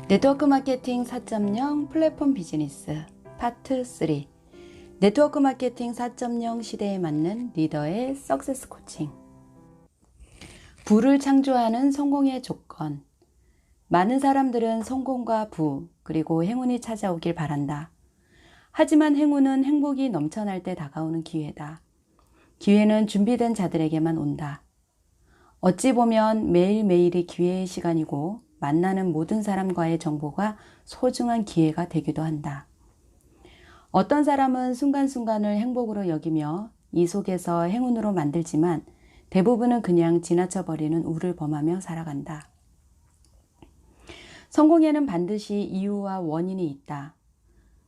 네트워크 마케팅 4.0 플랫폼 비즈니스 파트 3. 네트워크 마케팅 4.0 시대에 맞는 리더의 석세스 코칭. 부를 창조하는 성공의 조건. 많은 사람들은 성공과 부, 그리고 행운이 찾아오길 바란다. 하지만 행운은 행복이 넘쳐날 때 다가오는 기회다. 기회는 준비된 자들에게만 온다. 어찌 보면 매일매일이 기회의 시간이고 만나는 모든 사람과의 정보가 소중한 기회가 되기도 한다. 어떤 사람은 순간순간을 행복으로 여기며 이 속에서 행운으로 만들지만 대부분은 그냥 지나쳐버리는 우를 범하며 살아간다. 성공에는 반드시 이유와 원인이 있다.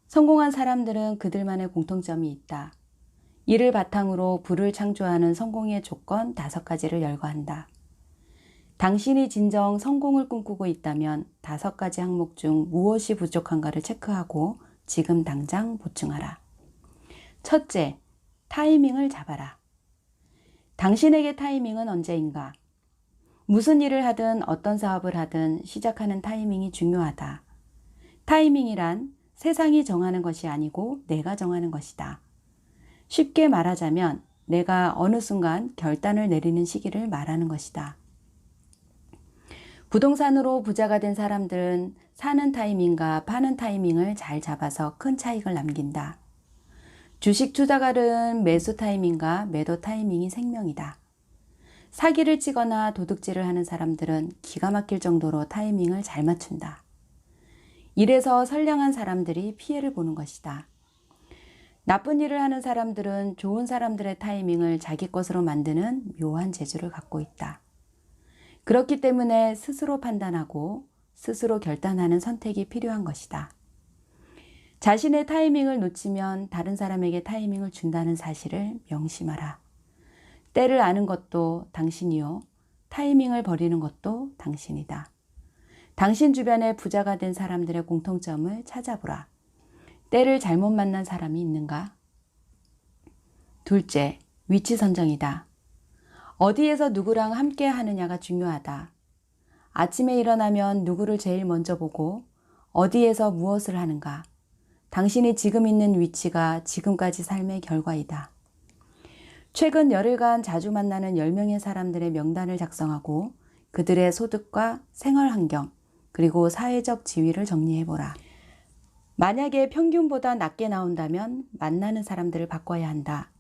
성공한 사람들은 그들만의 공통점이 있다. 이를 바탕으로 부를 창조하는 성공의 조건 5가지를 열거한다. 당신이 진정 성공을 꿈꾸고 있다면 5가지 항목 중 무엇이 부족한가를 체크하고 지금 당장 보충하라. 첫째, 타이밍을 잡아라. 당신에게 타이밍은 언제인가? 무슨 일을 하든 어떤 사업을 하든 시작하는 타이밍이 중요하다. 타이밍이란 세상이 정하는 것이 아니고 내가 정하는 것이다. 쉽게 말하자면 내가 어느 순간 결단을 내리는 시기를 말하는 것이다. 부동산으로 부자가 된 사람들은 사는 타이밍과 파는 타이밍을 잘 잡아서 큰 차익을 남긴다. 주식 투자가는 매수 타이밍과 매도 타이밍이 생명이다. 사기를 치거나 도둑질을 하는 사람들은 기가 막힐 정도로 타이밍을 잘 맞춘다. 이래서 선량한 사람들이 피해를 보는 것이다. 나쁜 일을 하는 사람들은 좋은 사람들의 타이밍을 자기 것으로 만드는 묘한 재주를 갖고 있다. 그렇기 때문에 스스로 판단하고 스스로 결단하는 선택이 필요한 것이다. 자신의 타이밍을 놓치면 다른 사람에게 타이밍을 준다는 사실을 명심하라. 때를 아는 것도 당신이요. 타이밍을 버리는 것도 당신이다. 당신 주변에 부자가 된 사람들의 공통점을 찾아보라. 때를 잘못 만난 사람이 있는가? 둘째, 위치 선정이다. 어디에서 누구랑 함께 하느냐가 중요하다. 아침에 일어나면 누구를 제일 먼저 보고 어디에서 무엇을 하는가. 당신이 지금 있는 위치가 지금까지 삶의 결과이다. 최근 열흘간 자주 만나는 10명의 사람들의 명단을 작성하고 그들의 소득과 생활 환경, 그리고 사회적 지위를 정리해보라. 만약에 평균보다 낮게 나온다면 만나는 사람들을 바꿔야 한다.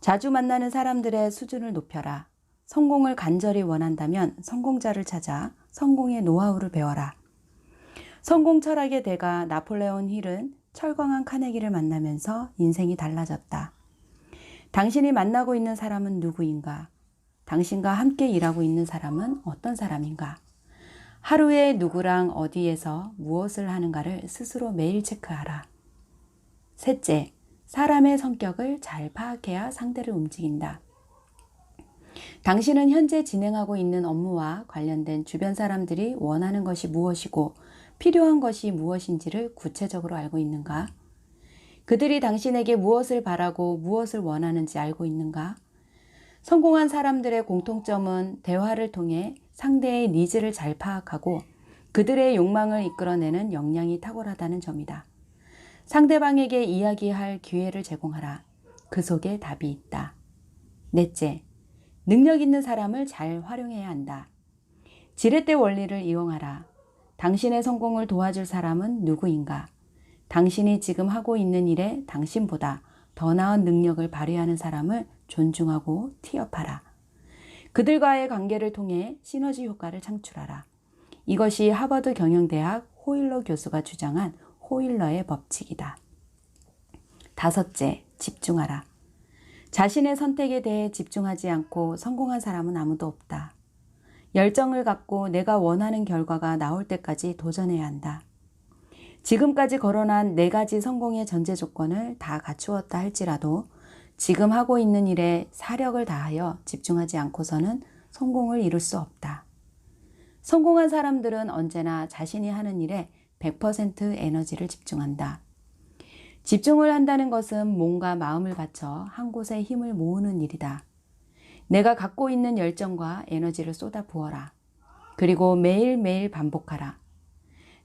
자주 만나는 사람들의 수준을 높여라. 성공을 간절히 원한다면 성공자를 찾아 성공의 노하우를 배워라. 성공 철학의 대가 나폴레온 힐은 철광한 카네기를 만나면서 인생이 달라졌다. 당신이 만나고 있는 사람은 누구인가? 당신과 함께 일하고 있는 사람은 어떤 사람인가? 하루에 누구랑 어디에서 무엇을 하는가를 스스로 매일 체크하라. 셋째, 사람의 성격을 잘 파악해야 상대를 움직인다. 당신은 현재 진행하고 있는 업무와 관련된 주변 사람들이 원하는 것이 무엇이고 필요한 것이 무엇인지를 구체적으로 알고 있는가? 그들이 당신에게 무엇을 바라고 무엇을 원하는지 알고 있는가? 성공한 사람들의 공통점은 대화를 통해 상대의 니즈를 잘 파악하고 그들의 욕망을 이끌어내는 역량이 탁월하다는 점이다. 상대방에게 이야기할 기회를 제공하라. 그 속에 답이 있다. 넷째, 능력 있는 사람을 잘 활용해야 한다. 지렛대 원리를 이용하라. 당신의 성공을 도와줄 사람은 누구인가? 당신이 지금 하고 있는 일에 당신보다 더 나은 능력을 발휘하는 사람을 존중하고 티업하라. 그들과의 관계를 통해 시너지 효과를 창출하라. 이것이 하버드 경영대학 호일러 교수가 주장한 호일러의 법칙이다. 다섯째, 집중하라. 자신의 선택에 대해 집중하지 않고 성공한 사람은 아무도 없다. 열정을 갖고 내가 원하는 결과가 나올 때까지 도전해야 한다. 지금까지 거론한 4가지 성공의 전제 조건을 다 갖추었다 할지라도 지금 하고 있는 일에 사력을 다하여 집중하지 않고서는 성공을 이룰 수 없다. 성공한 사람들은 언제나 자신이 하는 일에 100% 에너지를 집중한다. 집중을 한다는 것은 몸과 마음을 바쳐 한 곳에 힘을 모으는 일이다. 내가 갖고 있는 열정과 에너지를 쏟아 부어라. 그리고 매일매일 반복하라.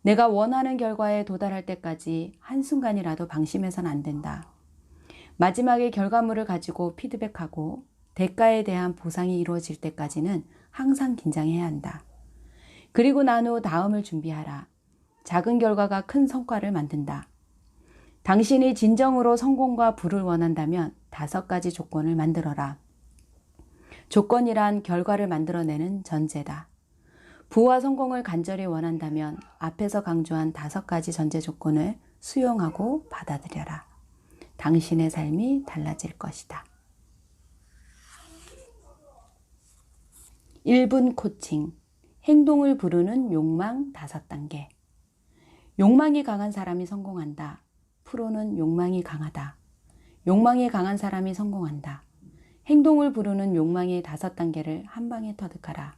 내가 원하는 결과에 도달할 때까지 한순간이라도 방심해서는 안 된다. 마지막에 결과물을 가지고 피드백하고 대가에 대한 보상이 이루어질 때까지는 항상 긴장해야 한다. 그리고 난 후 다음을 준비하라. 작은 결과가 큰 성과를 만든다. 당신이 진정으로 성공과 부를 원한다면 5가지 조건을 만들어라. 조건이란 결과를 만들어내는 전제다. 부와 성공을 간절히 원한다면 앞에서 강조한 5가지 전제 조건을 수용하고 받아들여라. 당신의 삶이 달라질 것이다. 1분 코칭. 행동을 부르는 욕망 5단계. 욕망이 강한 사람이 성공한다. 프로는 욕망이 강하다. 욕망이 강한 사람이 성공한다. 행동을 부르는 욕망의 5단계를 한 방에 터득하라.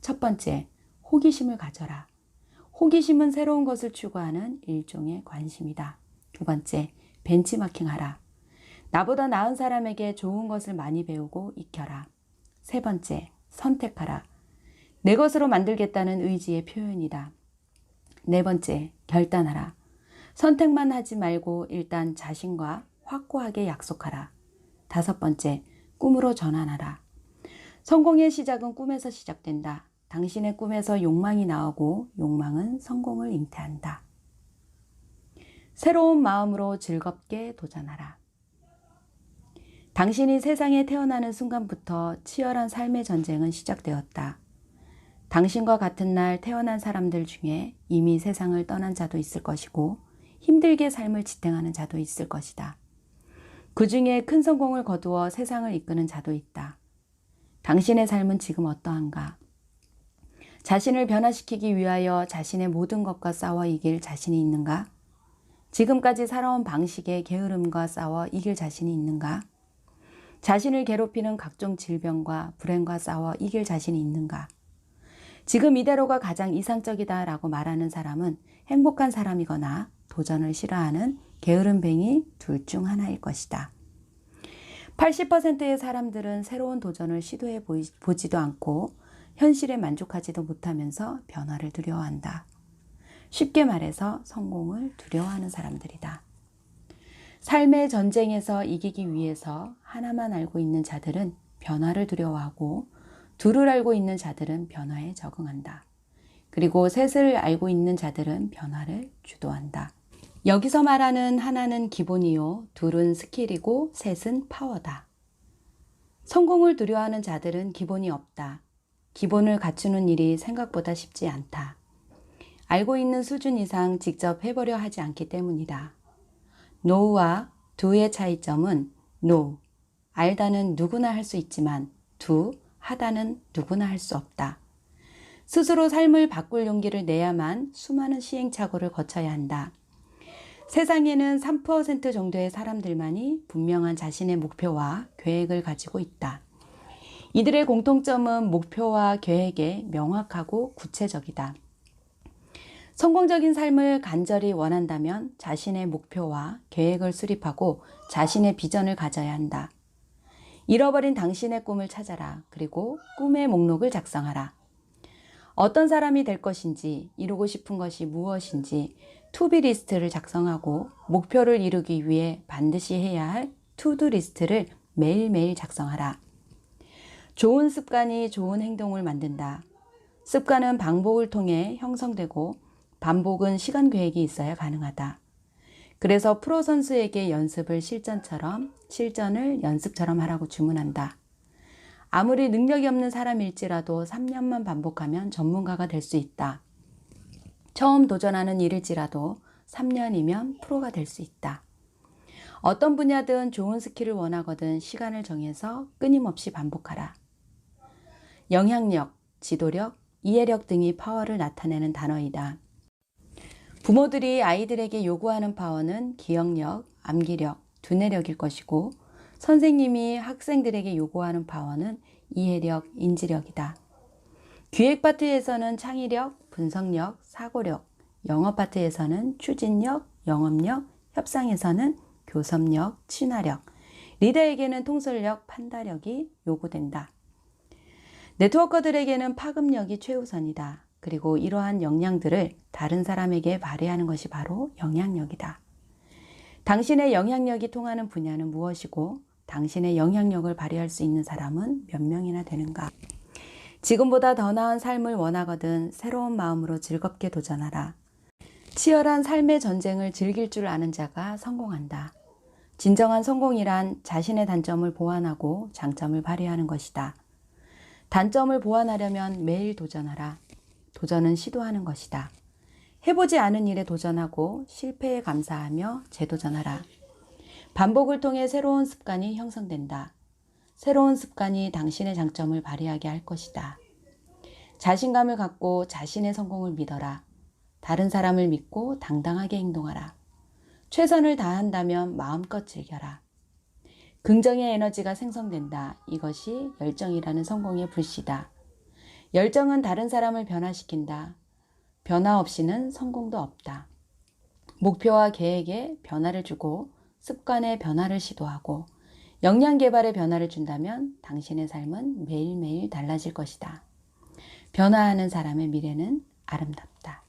첫 번째, 호기심을 가져라. 호기심은 새로운 것을 추구하는 일종의 관심이다. 두 번째, 벤치마킹하라. 나보다 나은 사람에게 좋은 것을 많이 배우고 익혀라. 세 번째, 선택하라. 내 것으로 만들겠다는 의지의 표현이다. 네 번째, 결단하라. 선택만 하지 말고 일단 자신과 확고하게 약속하라. 5번째, 꿈으로 전환하라. 성공의 시작은 꿈에서 시작된다. 당신의 꿈에서 욕망이 나오고 욕망은 성공을 잉태한다. 새로운 마음으로 즐겁게 도전하라. 당신이 세상에 태어나는 순간부터 치열한 삶의 전쟁은 시작되었다. 당신과 같은 날 태어난 사람들 중에 이미 세상을 떠난 자도 있을 것이고 힘들게 삶을 지탱하는 자도 있을 것이다. 그 중에 큰 성공을 거두어 세상을 이끄는 자도 있다. 당신의 삶은 지금 어떠한가? 자신을 변화시키기 위하여 자신의 모든 것과 싸워 이길 자신이 있는가? 지금까지 살아온 방식의 게으름과 싸워 이길 자신이 있는가? 자신을 괴롭히는 각종 질병과 불행과 싸워 이길 자신이 있는가? 지금 이대로가 가장 이상적이다라고 말하는 사람은 행복한 사람이거나 도전을 싫어하는 게으름뱅이 둘 중 하나일 것이다. 80%의 사람들은 새로운 도전을 시도해 보지도 않고 현실에 만족하지도 못하면서 변화를 두려워한다. 쉽게 말해서 성공을 두려워하는 사람들이다. 삶의 전쟁에서 이기기 위해서 하나만 알고 있는 자들은 변화를 두려워하고 둘을 알고 있는 자들은 변화에 적응한다. 그리고 셋을 알고 있는 자들은 변화를 주도한다. 여기서 말하는 하나는 기본이요, 둘은 스킬이고 셋은 파워다. 성공을 두려워하는 자들은 기본이 없다. 기본을 갖추는 일이 생각보다 쉽지 않다. 알고 있는 수준 이상 직접 해보려 하지 않기 때문이다. know와 do의 차이점은 know, 알다는 누구나 할 수 있지만 do, 하다는 누구나 할 수 없다. 스스로 삶을 바꿀 용기를 내야만 수많은 시행착오를 거쳐야 한다. 세상에는 3% 정도의 사람들만이 분명한 자신의 목표와 계획을 가지고 있다. 이들의 공통점은 목표와 계획에 명확하고 구체적이다. 성공적인 삶을 간절히 원한다면 자신의 목표와 계획을 수립하고 자신의 비전을 가져야 한다. 잃어버린 당신의 꿈을 찾아라. 그리고 꿈의 목록을 작성하라. 어떤 사람이 될 것인지, 이루고 싶은 것이 무엇인지 투비 리스트를 작성하고 목표를 이루기 위해 반드시 해야 할 투두 리스트를 매일매일 작성하라. 좋은 습관이 좋은 행동을 만든다. 습관은 반복을 통해 형성되고 반복은 시간 계획이 있어야 가능하다. 그래서 프로 선수에게 연습을 실전처럼, 실전을 연습처럼 하라고 주문한다. 아무리 능력이 없는 사람일지라도 3년만 반복하면 전문가가 될 수 있다. 처음 도전하는 일일지라도 3년이면 프로가 될 수 있다. 어떤 분야든 좋은 스킬을 원하거든 시간을 정해서 끊임없이 반복하라. 영향력, 지도력, 이해력 등이 파워를 나타내는 단어이다. 부모들이 아이들에게 요구하는 파워는 기억력, 암기력, 두뇌력일 것이고 선생님이 학생들에게 요구하는 파워는 이해력, 인지력이다. 기획 파트에서는 창의력, 분석력, 사고력, 영어 파트에서는 추진력, 영업력, 협상에서는 교섭력, 친화력, 리더에게는 통솔력, 판단력이 요구된다. 네트워커들에게는 파급력이 최우선이다. 그리고 이러한 역량들을 다른 사람에게 발휘하는 것이 바로 영향력이다. 당신의 영향력이 통하는 분야는 무엇이고 당신의 영향력을 발휘할 수 있는 사람은 몇 명이나 되는가? 지금보다 더 나은 삶을 원하거든 새로운 마음으로 즐겁게 도전하라. 치열한 삶의 전쟁을 즐길 줄 아는 자가 성공한다. 진정한 성공이란 자신의 단점을 보완하고 장점을 발휘하는 것이다. 단점을 보완하려면 매일 도전하라. 도전은 시도하는 것이다. 해보지 않은 일에 도전하고 실패에 감사하며 재도전하라. 반복을 통해 새로운 습관이 형성된다. 새로운 습관이 당신의 장점을 발휘하게 할 것이다. 자신감을 갖고 자신의 성공을 믿어라. 다른 사람을 믿고 당당하게 행동하라. 최선을 다한다면 마음껏 즐겨라. 긍정의 에너지가 생성된다. 이것이 열정이라는 성공의 불씨다. 열정은 다른 사람을 변화시킨다. 변화 없이는 성공도 없다. 목표와 계획에 변화를 주고 습관의 변화를 시도하고 역량 개발에 변화를 준다면 당신의 삶은 매일매일 달라질 것이다. 변화하는 사람의 미래는 아름답다.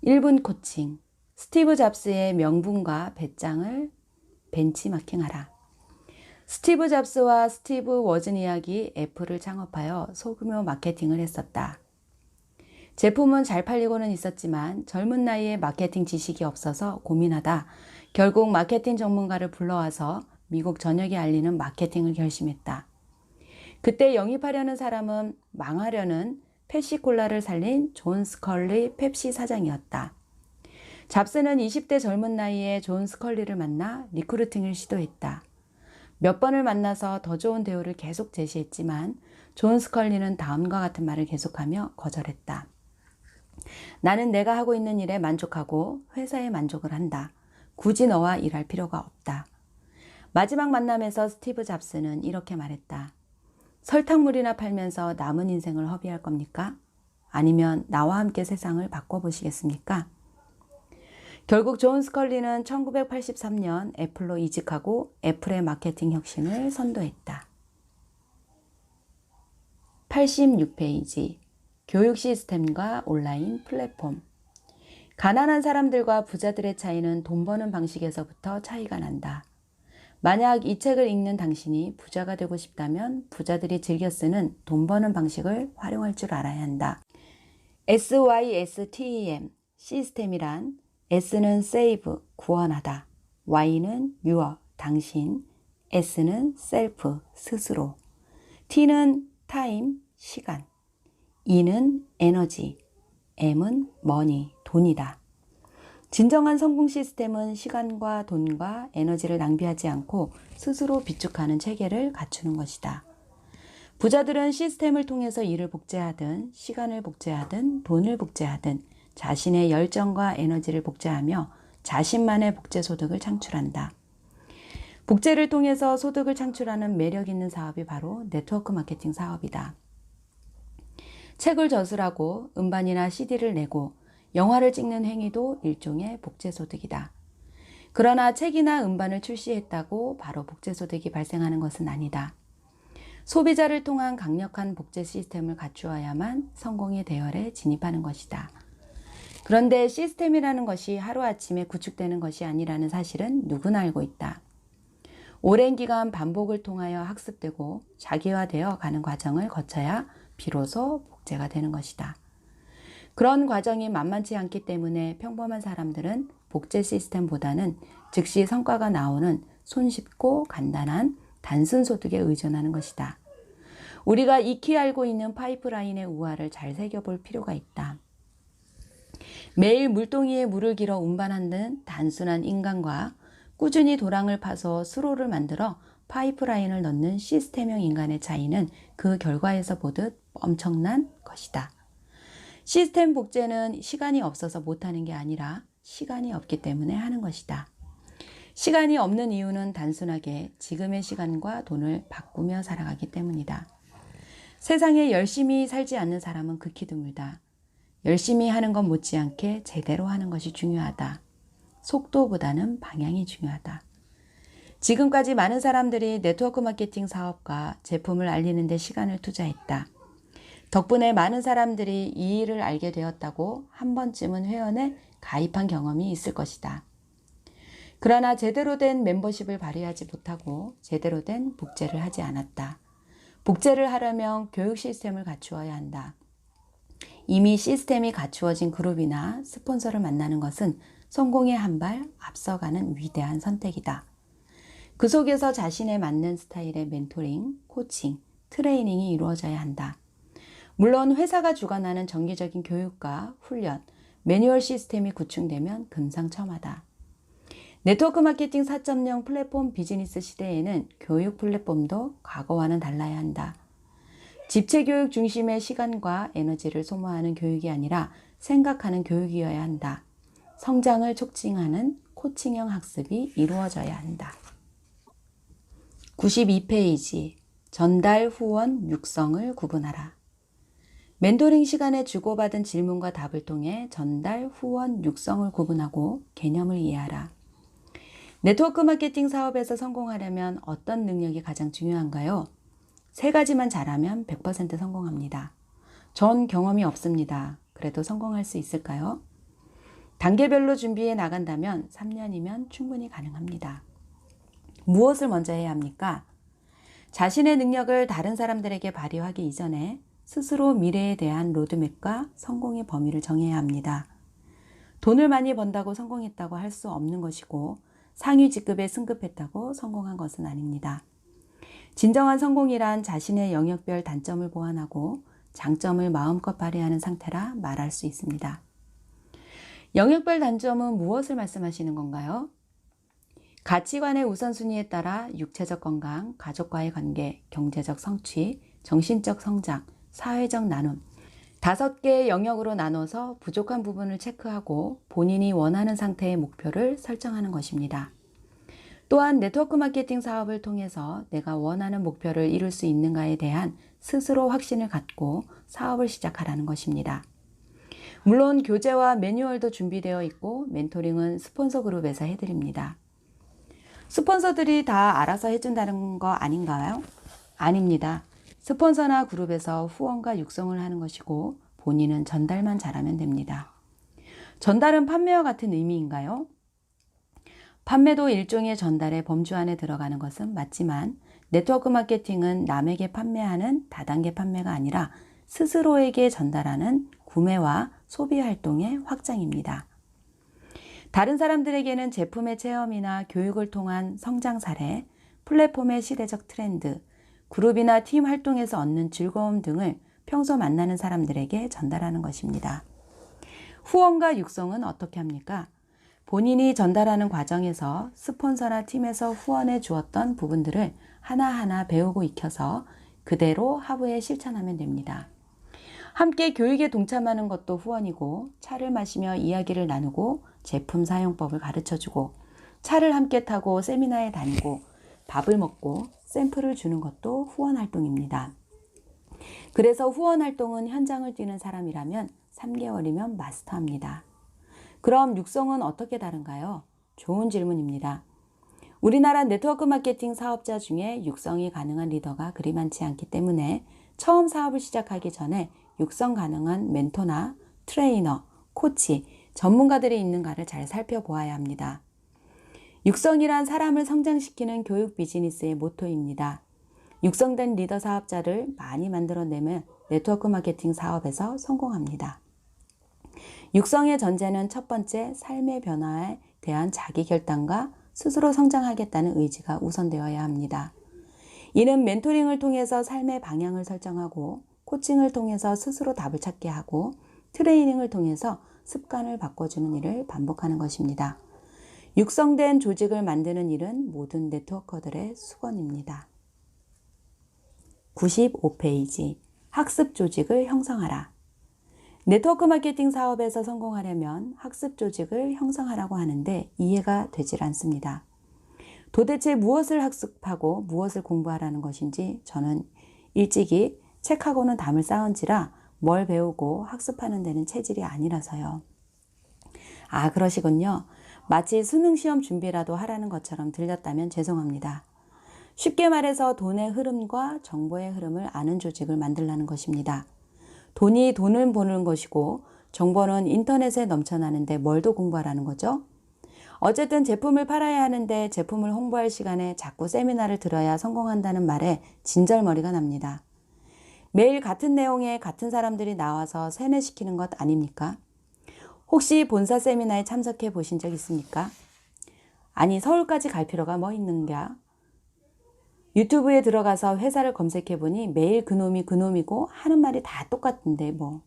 1분 코칭. 스티브 잡스의 명분과 배짱을 벤치마킹하라. 스티브 잡스와 스티브 워즈니악이 애플을 창업하여 소규모 마케팅을 했었다. 제품은 잘 팔리고는 있었지만 젊은 나이에 마케팅 지식이 없어서 고민하다 결국 마케팅 전문가를 불러와서 미국 전역에 알리는 마케팅을 결심했다. 그때 영입하려는 사람은 망하려는 펩시콜라를 살린 존 스컬리 펩시 사장이었다. 잡스는 20대 젊은 나이에 존 스컬리를 만나 리크루팅을 시도했다. 몇 번을 만나서 더 좋은 대우를 계속 제시했지만 존 스컬리는 다음과 같은 말을 계속하며 거절했다. 나는 내가 하고 있는 일에 만족하고 회사에 만족을 한다. 굳이 너와 일할 필요가 없다. 마지막 만남에서 스티브 잡스는 이렇게 말했다. 설탕물이나 팔면서 남은 인생을 허비할 겁니까? 아니면 나와 함께 세상을 바꿔보시겠습니까? 결국 존 스컬리는 1983년 애플로 이직하고 애플의 마케팅 혁신을 선도했다. 86페이지. 교육 시스템과 온라인 플랫폼. 가난한 사람들과 부자들의 차이는 돈 버는 방식에서부터 차이가 난다. 만약 이 책을 읽는 당신이 부자가 되고 싶다면 부자들이 즐겨 쓰는 돈 버는 방식을 활용할 줄 알아야 한다. SYSTEM, 시스템이란 S는 save, 구원하다. Y는 your, 당신. S는 self, 스스로. T는 time, 시간. E는 에너지. M은 money, 돈이다. 진정한 성공 시스템은 시간과 돈과 에너지를 낭비하지 않고 스스로 비축하는 체계를 갖추는 것이다. 부자들은 시스템을 통해서 일을 복제하든 시간을 복제하든 돈을 복제하든 자신의 열정과 에너지를 복제하며 자신만의 복제 소득을 창출한다. 복제를 통해서 소득을 창출하는 매력 있는 사업이 바로 네트워크 마케팅 사업이다. 책을 저술하고 음반이나 CD를 내고 영화를 찍는 행위도 일종의 복제 소득이다. 그러나 책이나 음반을 출시했다고 바로 복제 소득이 발생하는 것은 아니다. 소비자를 통한 강력한 복제 시스템을 갖추어야만 성공의 대열에 진입하는 것이다. 그런데 시스템이라는 것이 하루아침에 구축되는 것이 아니라는 사실은 누구나 알고 있다. 오랜 기간 반복을 통하여 학습되고 자기화되어 가는 과정을 거쳐야 비로소 복제가 되는 것이다. 그런 과정이 만만치 않기 때문에 평범한 사람들은 복제 시스템보다는 즉시 성과가 나오는 손쉽고 간단한 단순 소득에 의존하는 것이다. 우리가 익히 알고 있는 파이프라인의 우화를 잘 새겨볼 필요가 있다. 매일 물동이에 물을 길어 운반하는 단순한 인간과 꾸준히 도랑을 파서 수로를 만들어 파이프라인을 넣는 시스템형 인간의 차이는 그 결과에서 보듯 엄청난 것이다. 시스템 복제는 시간이 없어서 못하는 게 아니라 시간이 없기 때문에 하는 것이다. 시간이 없는 이유는 단순하게 지금의 시간과 돈을 바꾸며 살아가기 때문이다. 세상에 열심히 살지 않는 사람은 극히 드물다. 열심히 하는 것 못지않게 제대로 하는 것이 중요하다. 속도보다는 방향이 중요하다. 지금까지 많은 사람들이 네트워크 마케팅 사업과 제품을 알리는 데 시간을 투자했다. 덕분에 많은 사람들이 이 일을 알게 되었다고 한 번쯤은 회원에 가입한 경험이 있을 것이다. 그러나 제대로 된 멤버십을 발휘하지 못하고 제대로 된 복제를 하지 않았다. 복제를 하려면 교육 시스템을 갖추어야 한다. 이미 시스템이 갖추어진 그룹이나 스폰서를 만나는 것은 성공에 한 발 앞서가는 위대한 선택이다. 그 속에서 자신에 맞는 스타일의 멘토링, 코칭, 트레이닝이 이루어져야 한다. 물론 회사가 주관하는 정기적인 교육과 훈련, 매뉴얼 시스템이 구축되면 금상첨화다. 네트워크 마케팅 4.0 플랫폼 비즈니스 시대에는 교육 플랫폼도 과거와는 달라야 한다. 집체 교육 중심의 시간과 에너지를 소모하는 교육이 아니라 생각하는 교육이어야 한다. 성장을 촉진하는 코칭형 학습이 이루어져야 한다. 92페이지 전달, 후원, 육성을 구분하라. 멘토링 시간에 주고받은 질문과 답을 통해 전달, 후원, 육성을 구분하고 개념을 이해하라. 네트워크 마케팅 사업에서 성공하려면 어떤 능력이 가장 중요한가요? 3가지만 잘하면 100% 성공합니다. 전 경험이 없습니다. 그래도 성공할 수 있을까요? 단계별로 준비해 나간다면 3년이면 충분히 가능합니다. 무엇을 먼저 해야 합니까? 자신의 능력을 다른 사람들에게 발휘하기 이전에 스스로 미래에 대한 로드맵과 성공의 범위를 정해야 합니다. 돈을 많이 번다고 성공했다고 할 수 없는 것이고 상위 직급에 승급했다고 성공한 것은 아닙니다. 진정한 성공이란 자신의 영역별 단점을 보완하고 장점을 마음껏 발휘하는 상태라 말할 수 있습니다. 영역별 단점은 무엇을 말씀하시는 건가요? 가치관의 우선순위에 따라 육체적 건강, 가족과의 관계, 경제적 성취, 정신적 성장, 사회적 나눔 5개의 영역으로 나눠서 부족한 부분을 체크하고 본인이 원하는 상태의 목표를 설정하는 것입니다. 또한 네트워크 마케팅 사업을 통해서 내가 원하는 목표를 이룰 수 있는가에 대한 스스로 확신을 갖고 사업을 시작하라는 것입니다. 물론 교재와 매뉴얼도 준비되어 있고 멘토링은 스폰서 그룹에서 해드립니다. 스폰서들이 다 알아서 해준다는 거 아닌가요? 아닙니다. 스폰서나 그룹에서 후원과 육성을 하는 것이고 본인은 전달만 잘하면 됩니다. 전달은 판매와 같은 의미인가요? 판매도 일종의 전달의 범주 안에 들어가는 것은 맞지만 네트워크 마케팅은 남에게 판매하는 다단계 판매가 아니라 스스로에게 전달하는 구매와 소비 활동의 확장입니다. 다른 사람들에게는 제품의 체험이나 교육을 통한 성장 사례, 플랫폼의 시대적 트렌드, 그룹이나 팀 활동에서 얻는 즐거움 등을 평소 만나는 사람들에게 전달하는 것입니다. 후원과 육성은 어떻게 합니까? 본인이 전달하는 과정에서 스폰서나 팀에서 후원해 주었던 부분들을 하나하나 배우고 익혀서 그대로 하부에 실천하면 됩니다. 함께 교육에 동참하는 것도 후원이고 차를 마시며 이야기를 나누고 제품 사용법을 가르쳐주고 차를 함께 타고 세미나에 다니고 밥을 먹고 샘플을 주는 것도 후원 활동입니다. 그래서 후원 활동은 현장을 뛰는 사람이라면 3개월이면 마스터합니다. 그럼 육성은 어떻게 다른가요? 좋은 질문입니다. 우리나라 네트워크 마케팅 사업자 중에 육성이 가능한 리더가 그리 많지 않기 때문에 처음 사업을 시작하기 전에 육성 가능한 멘토나 트레이너, 코치, 전문가들이 있는가를 잘 살펴보아야 합니다. 육성이란 사람을 성장시키는 교육 비즈니스의 모토입니다. 육성된 리더 사업자를 많이 만들어내면 네트워크 마케팅 사업에서 성공합니다. 육성의 전제는 첫 번째, 삶의 변화에 대한 자기 결단과 스스로 성장하겠다는 의지가 우선되어야 합니다. 이는 멘토링을 통해서 삶의 방향을 설정하고 코칭을 통해서 스스로 답을 찾게 하고 트레이닝을 통해서 습관을 바꿔주는 일을 반복하는 것입니다. 육성된 조직을 만드는 일은 모든 네트워커들의 수건입니다. 95페이지 학습 조직을 형성하라. 네트워크 마케팅 사업에서 성공하려면 학습 조직을 형성하라고 하는데 이해가 되질 않습니다. 도대체 무엇을 학습하고 무엇을 공부하라는 것인지 저는 일찍이 책하고는 담을 쌓은지라 뭘 배우고 학습하는 데는 체질이 아니라서요. 아, 그러시군요. 마치 수능 시험 준비라도 하라는 것처럼 들렸다면 죄송합니다. 쉽게 말해서 돈의 흐름과 정보의 흐름을 아는 조직을 만들라는 것입니다. 돈이 돈을 버는 것이고 정보는 인터넷에 넘쳐나는데 뭘 더 공부하라는 거죠? 어쨌든 제품을 팔아야 하는데 제품을 홍보할 시간에 자꾸 세미나를 들어야 성공한다는 말에 진절머리가 납니다. 매일 같은 내용에 같은 사람들이 나와서 세뇌시키는 것 아닙니까? 혹시 본사 세미나에 참석해 보신 적 있습니까? 아니, 서울까지 갈 필요가 뭐 있는가? 유튜브에 들어가서 회사를 검색해 보니 매일 그놈이 그놈이고 하는 말이 다 똑같은데 뭐.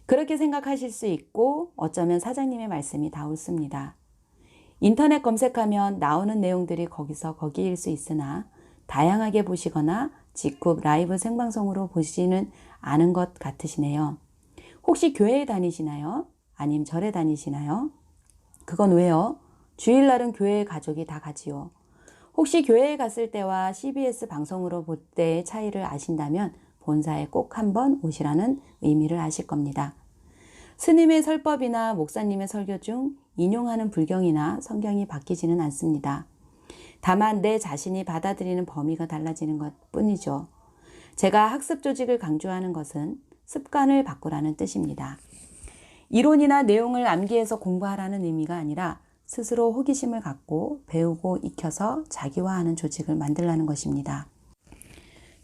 그렇게 생각하실 수 있고 어쩌면 사장님의 말씀이 다 옳습니다. 인터넷 검색하면 나오는 내용들이 거기서 거기일 수 있으나 다양하게 보시거나 직접 라이브 생방송으로 보시는 않은 것 같으시네요. 혹시 교회에 다니시나요? 아님 절에 다니시나요? 그건 왜요? 주일날은 교회에 가족이 다 가지요. 혹시 교회에 갔을 때와 CBS 방송으로 볼 때의 차이를 아신다면 본사에 꼭 한번 오시라는 의미를 아실 겁니다. 스님의 설법이나 목사님의 설교 중 인용하는 불경이나 성경이 바뀌지는 않습니다. 다만 내 자신이 받아들이는 범위가 달라지는 것 뿐이죠. 제가 학습 조직을 강조하는 것은 습관을 바꾸라는 뜻입니다. 이론이나 내용을 암기해서 공부하라는 의미가 아니라 스스로 호기심을 갖고 배우고 익혀서 자기화하는 조직을 만들라는 것입니다.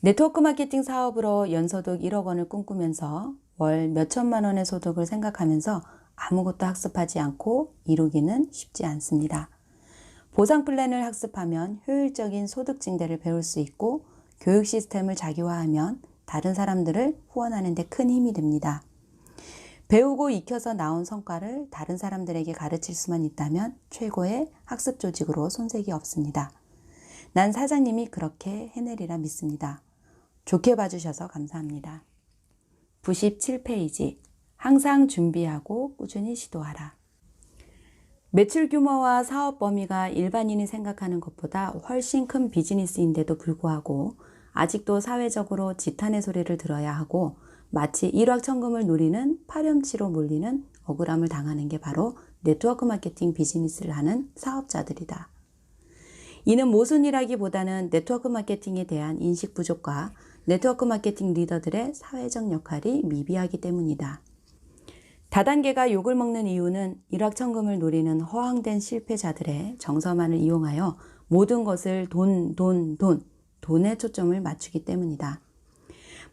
네트워크 마케팅 사업으로 연소득 1억 원을 꿈꾸면서 월 몇천만 원의 소득을 생각하면서 아무것도 학습하지 않고 이루기는 쉽지 않습니다. 보상 플랜을 학습하면 효율적인 소득 증대를 배울 수 있고 교육 시스템을 자기화하면 다른 사람들을 후원하는 데 큰 힘이 됩니다. 배우고 익혀서 나온 성과를 다른 사람들에게 가르칠 수만 있다면 최고의 학습 조직으로 손색이 없습니다. 난 사장님이 그렇게 해내리라 믿습니다. 좋게 봐주셔서 감사합니다. 97페이지. 항상 준비하고 꾸준히 시도하라. 매출 규모와 사업 범위가 일반인이 생각하는 것보다 훨씬 큰 비즈니스인데도 불구하고 아직도 사회적으로 지탄의 소리를 들어야 하고 마치 일확천금을 노리는 파렴치로 몰리는 억울함을 당하는 게 바로 네트워크 마케팅 비즈니스를 하는 사업자들이다. 이는 모순이라기보다는 네트워크 마케팅에 대한 인식 부족과 네트워크 마케팅 리더들의 사회적 역할이 미비하기 때문이다. 다단계가 욕을 먹는 이유는 일확천금을 노리는 허황된 실패자들의 정서만을 이용하여 모든 것을 돈에 초점을 맞추기 때문이다.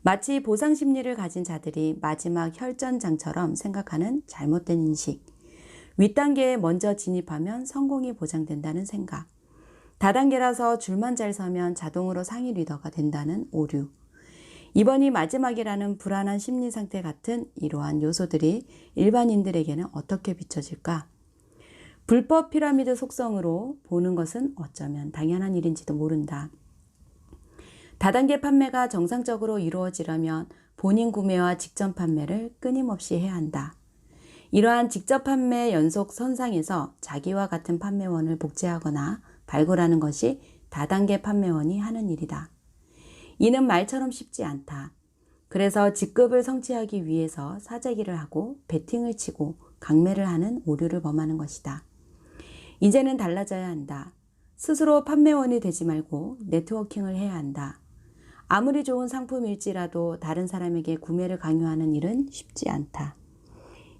마치 보상 심리를 가진 자들이 마지막 혈전장처럼 생각하는 잘못된 인식. 윗단계에 먼저 진입하면 성공이 보장된다는 생각. 다단계라서 줄만 잘 서면 자동으로 상위 리더가 된다는 오류. 이번이 마지막이라는 불안한 심리 상태 같은 이러한 요소들이 일반인들에게는 어떻게 비춰질까? 불법 피라미드 속성으로 보는 것은 어쩌면 당연한 일인지도 모른다. 다단계 판매가 정상적으로 이루어지려면 본인 구매와 직접 판매를 끊임없이 해야 한다. 이러한 직접 판매 연속 선상에서 자기와 같은 판매원을 복제하거나 발굴하는 것이 다단계 판매원이 하는 일이다. 이는 말처럼 쉽지 않다. 그래서 직급을 성취하기 위해서 사재기를 하고 배팅을 치고 강매를 하는 오류를 범하는 것이다. 이제는 달라져야 한다. 스스로 판매원이 되지 말고 네트워킹을 해야 한다. 아무리 좋은 상품일지라도 다른 사람에게 구매를 강요하는 일은 쉽지 않다.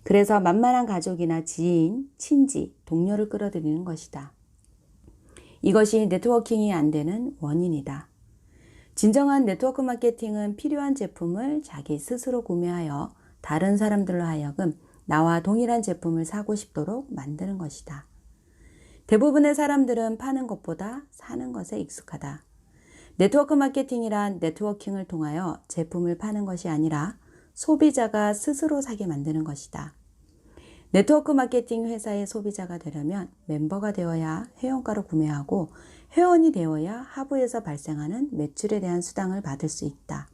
그래서 만만한 가족이나 지인, 친지, 동료를 끌어들이는 것이다. 이것이 네트워킹이 안 되는 원인이다. 진정한 네트워크 마케팅은 필요한 제품을 자기 스스로 구매하여 다른 사람들로 하여금 나와 동일한 제품을 사고 싶도록 만드는 것이다. 대부분의 사람들은 파는 것보다 사는 것에 익숙하다. 네트워크 마케팅이란 네트워킹을 통하여 제품을 파는 것이 아니라 소비자가 스스로 사게 만드는 것이다. 네트워크 마케팅 회사의 소비자가 되려면 멤버가 되어야 회원가로 구매하고 회원이 되어야 하부에서 발생하는 매출에 대한 수당을 받을 수 있다.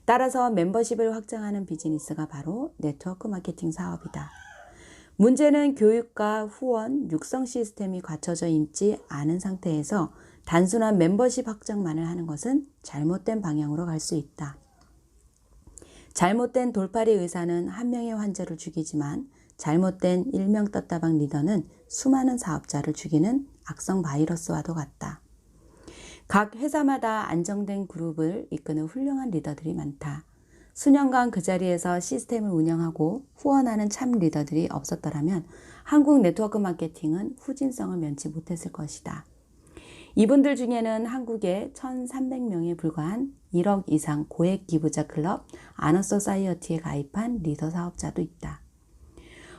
따라서 멤버십을 확장하는 비즈니스가 바로 네트워크 마케팅 사업이다. 문제는 교육과 후원, 육성 시스템이 갖춰져 있지 않은 상태에서 단순한 멤버십 확장만을 하는 것은 잘못된 방향으로 갈 수 있다. 잘못된 돌팔이 의사는 한 명의 환자를 죽이지만 잘못된 일명떴다방 리더는 수많은 사업자를 죽이는 악성 바이러스와도 같다. 각 회사마다 안정된 그룹을 이끄는 훌륭한 리더들이 많다. 수년간 그 자리에서 시스템을 운영하고 후원하는 참 리더들이 없었더라면 한국 네트워크 마케팅은 후진성을 면치 못했을 것이다. 이분들 중에는 한국에 1,300명에 불과한 1억 이상 고액 기부자 클럽 아너소사이어티에 가입한 리더 사업자도 있다.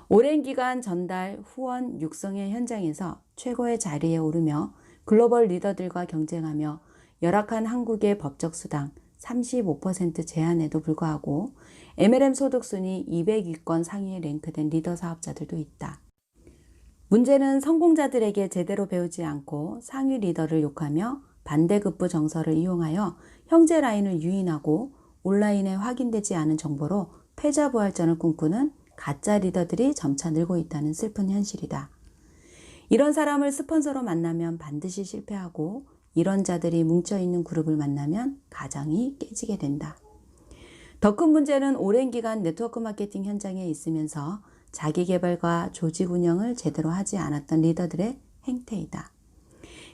오랜 기간 전달, 후원, 육성의 현장에서 최고의 자리에 오르며 글로벌 리더들과 경쟁하며 열악한 한국의 법적 수당 35% 제한에도 불구하고 MLM 소득 순위 200위권 상위에 랭크된 리더 사업자들도 있다. 문제는 성공자들에게 제대로 배우지 않고 상위 리더를 욕하며 반대급부 정서를 이용하여 형제 라인을 유인하고 온라인에 확인되지 않은 정보로 패자부활전을 꿈꾸는 가짜 리더들이 점차 늘고 있다는 슬픈 현실이다. 이런 사람을 스폰서로 만나면 반드시 실패하고 이런 자들이 뭉쳐있는 그룹을 만나면 가정이 깨지게 된다. 더 큰 문제는 오랜 기간 네트워크 마케팅 현장에 있으면서 자기 개발과 조직 운영을 제대로 하지 않았던 리더들의 행태이다.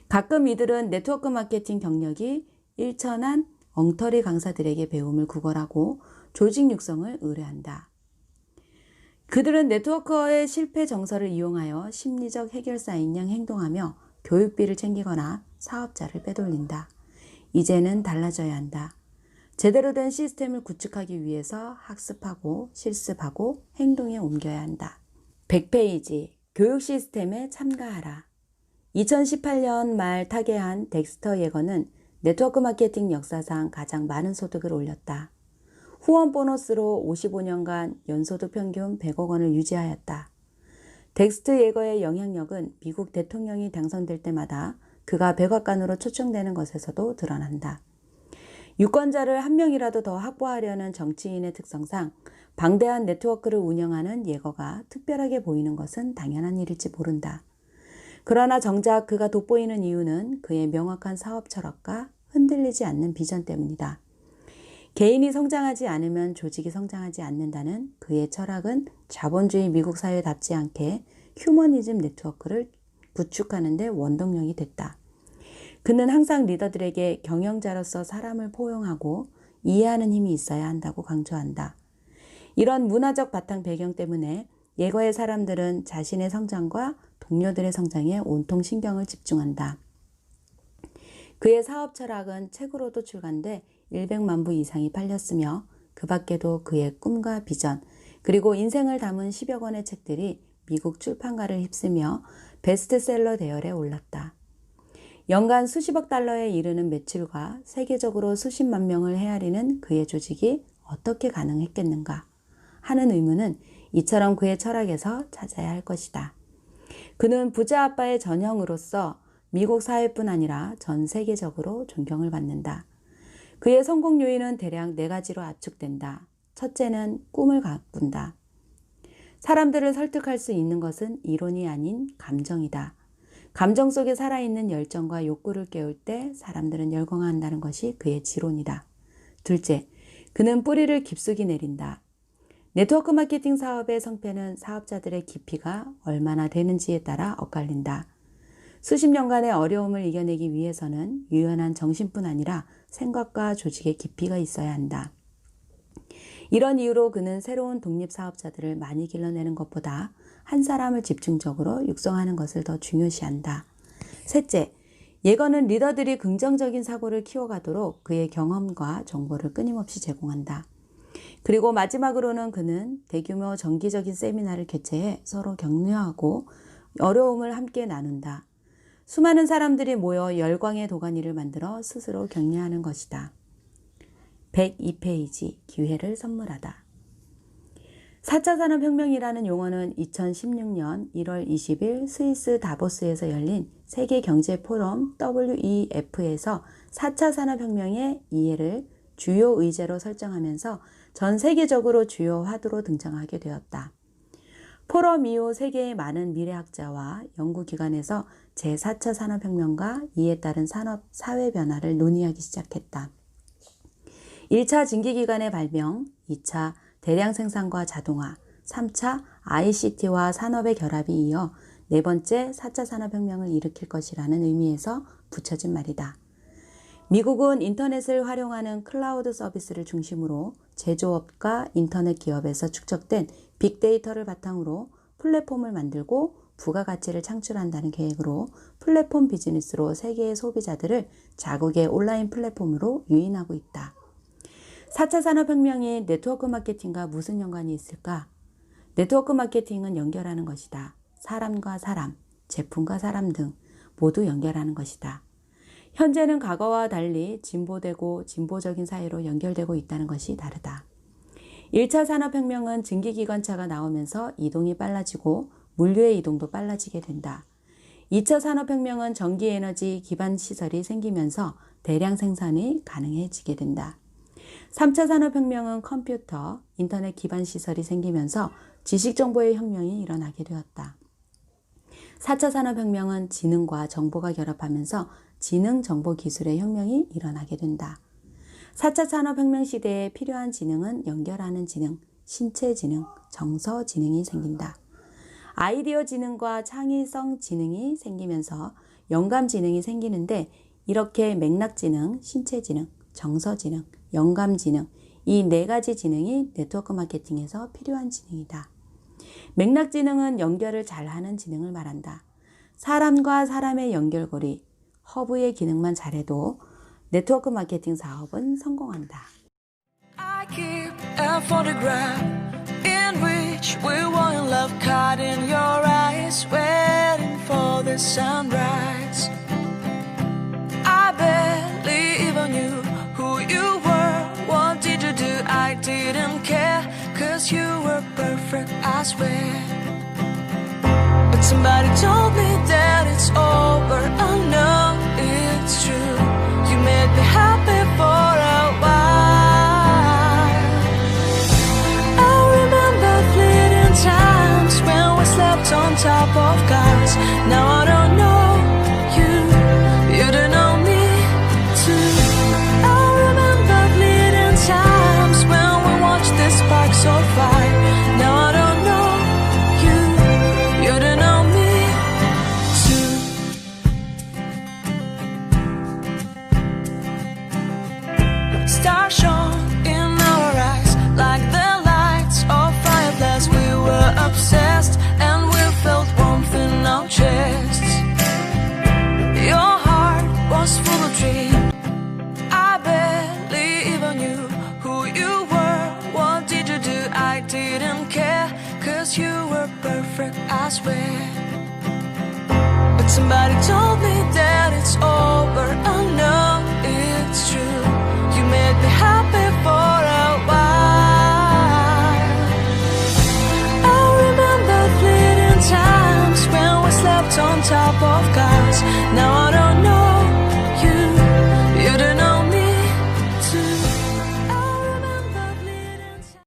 가끔 이들은 네트워크 마케팅 경력이 일천한 엉터리 강사들에게 배움을 구걸하고 조직 육성을 의뢰한다. 그들은 네트워커의 실패 정서를 이용하여 심리적 해결사인 양 행동하며 교육비를 챙기거나 사업자를 빼돌린다. 이제는 달라져야 한다. 제대로 된 시스템을 구축하기 위해서 학습하고 실습하고 행동에 옮겨야 한다. 100페이지 교육 시스템에 참가하라. 2018년 말 타계한 덱스터 예거는 네트워크 마케팅 역사상 가장 많은 소득을 올렸다. 후원 보너스로 55년간 연소득 평균 100억 원을 유지하였다. 덱스트 예거의 영향력은 미국 대통령이 당선될 때마다 그가 백악관으로 초청되는 것에서도 드러난다. 유권자를 한 명이라도 더 확보하려는 정치인의 특성상 방대한 네트워크를 운영하는 예거가 특별하게 보이는 것은 당연한 일일지 모른다. 그러나 정작 그가 돋보이는 이유는 그의 명확한 사업 철학과 흔들리지 않는 비전 때문이다. 개인이 성장하지 않으면 조직이 성장하지 않는다는 그의 철학은 자본주의 미국 사회답지 않게 휴머니즘 네트워크를 구축하는 데 원동력이 됐다. 그는 항상 리더들에게 경영자로서 사람을 포용하고 이해하는 힘이 있어야 한다고 강조한다. 이런 문화적 바탕 배경 때문에 예거의 사람들은 자신의 성장과 동료들의 성장에 온통 신경을 집중한다. 그의 사업 철학은 책으로도 출간돼 100만 부 이상이 팔렸으며 그 밖에도 그의 꿈과 비전 그리고 인생을 담은 10여 권의 책들이 미국 출판가를 휩쓰며 베스트셀러 대열에 올랐다. 연간 수십억 달러에 이르는 매출과 세계적으로 수십만 명을 헤아리는 그의 조직이 어떻게 가능했겠는가 하는 의문은 이처럼 그의 철학에서 찾아야 할 것이다. 그는 부자 아빠의 전형으로서 미국 사회뿐 아니라 전 세계적으로 존경을 받는다. 그의 성공 요인은 대략 4가지로 압축된다. 첫째는 꿈을 가꾼다. 사람들을 설득할 수 있는 것은 이론이 아닌 감정이다. 감정 속에 살아있는 열정과 욕구를 깨울 때 사람들은 열광한다는 것이 그의 지론이다. 둘째, 그는 뿌리를 깊숙이 내린다. 네트워크 마케팅 사업의 성패는 사업자들의 깊이가 얼마나 되는지에 따라 엇갈린다. 수십 년간의 어려움을 이겨내기 위해서는 유연한 정신뿐 아니라 생각과 조직의 깊이가 있어야 한다. 이런 이유로 그는 새로운 독립사업자들을 많이 길러내는 것보다 한 사람을 집중적으로 육성하는 것을 더 중요시한다. 셋째, 예거는 리더들이 긍정적인 사고를 키워가도록 그의 경험과 정보를 끊임없이 제공한다. 그리고 마지막으로는 그는 대규모 정기적인 세미나를 개최해 서로 격려하고 어려움을 함께 나눈다. 수많은 사람들이 모여 열광의 도가니를 만들어 스스로 격려하는 것이다. 102페이지 기회를 선물하다. 4차 산업혁명이라는 용어는 2016년 1월 20일 스위스 다보스에서 열린 세계경제포럼 WEF에서 4차 산업혁명의 이해를 주요 의제로 설정하면서 전 세계적으로 주요 화두로 등장하게 되었다. 포럼 이후 세계의 많은 미래학자와 연구기관에서 제4차 산업혁명과 이에 따른 산업, 사회 변화를 논의하기 시작했다. 1차 증기기관의 발명, 2차 대량 생산과 자동화, 3차 ICT와 산업의 결합이 이어 네 번째 4차 산업혁명을 일으킬 것이라는 의미에서 붙여진 말이다. 미국은 인터넷을 활용하는 클라우드 서비스를 중심으로 제조업과 인터넷 기업에서 축적된 빅데이터를 바탕으로 플랫폼을 만들고 부가가치를 창출한다는 계획으로 플랫폼 비즈니스로 세계의 소비자들을 자국의 온라인 플랫폼으로 유인하고 있다. 4차 산업혁명이 네트워크 마케팅과 무슨 연관이 있을까? 네트워크 마케팅은 연결하는 것이다. 사람과 사람, 제품과 사람 등 모두 연결하는 것이다. 현재는 과거와 달리 진보되고 진보적인 사회로 연결되고 있다는 것이 다르다. 1차 산업혁명은 증기기관차가 나오면서 이동이 빨라지고 물류의 이동도 빨라지게 된다. 2차 산업혁명은 전기에너지 기반 시설이 생기면서 대량 생산이 가능해지게 된다. 3차 산업혁명은 컴퓨터, 인터넷 기반 시설이 생기면서 지식정보의 혁명이 일어나게 되었다. 4차 산업혁명은 지능과 정보가 결합하면서 지능정보기술의 혁명이 일어나게 된다. 4차 산업혁명 시대에 필요한 지능은 연결하는 지능, 신체지능, 정서지능이 생긴다. 아이디어 지능과 창의성 지능이 생기면서 영감지능이 생기는데 이렇게 맥락지능, 신체지능, 정서지능, 영감지능 이 네 가지 지능이 네트워크 마케팅에서 필요한 지능이다. 맥락지능은 연결을 잘하는 지능을 말한다. 사람과 사람의 연결고리, 허브의 기능만 잘해도 네트워크 마케팅 사업은 성공한다. I keep a photograph in which we were in love, caught in your eyes, waiting for the sunrise. I barely even knew who you were. What did you do? I didn't care, 'cause you were perfect, I swear. But somebody told me that it's over. I know it's true. You made me happy for a while. I remember fleeting times when we slept on top of cars. Now I don't know you, you don't know me too. I remember fleeting times when we watched the sparks so fire. Now I don't know you, you don't know me too. Stars shone in our eyes like the lights of fireflies. We were obsessed and we felt warmth in our chests. Your heart was full of dreams. I barely even knew who you were. What did you do? I didn't care, 'cause you were perfect, I swear. But somebody told me that it's over. I know it's true. You made me happy for a while. I remember fleeting times when we slept on top of cars. Now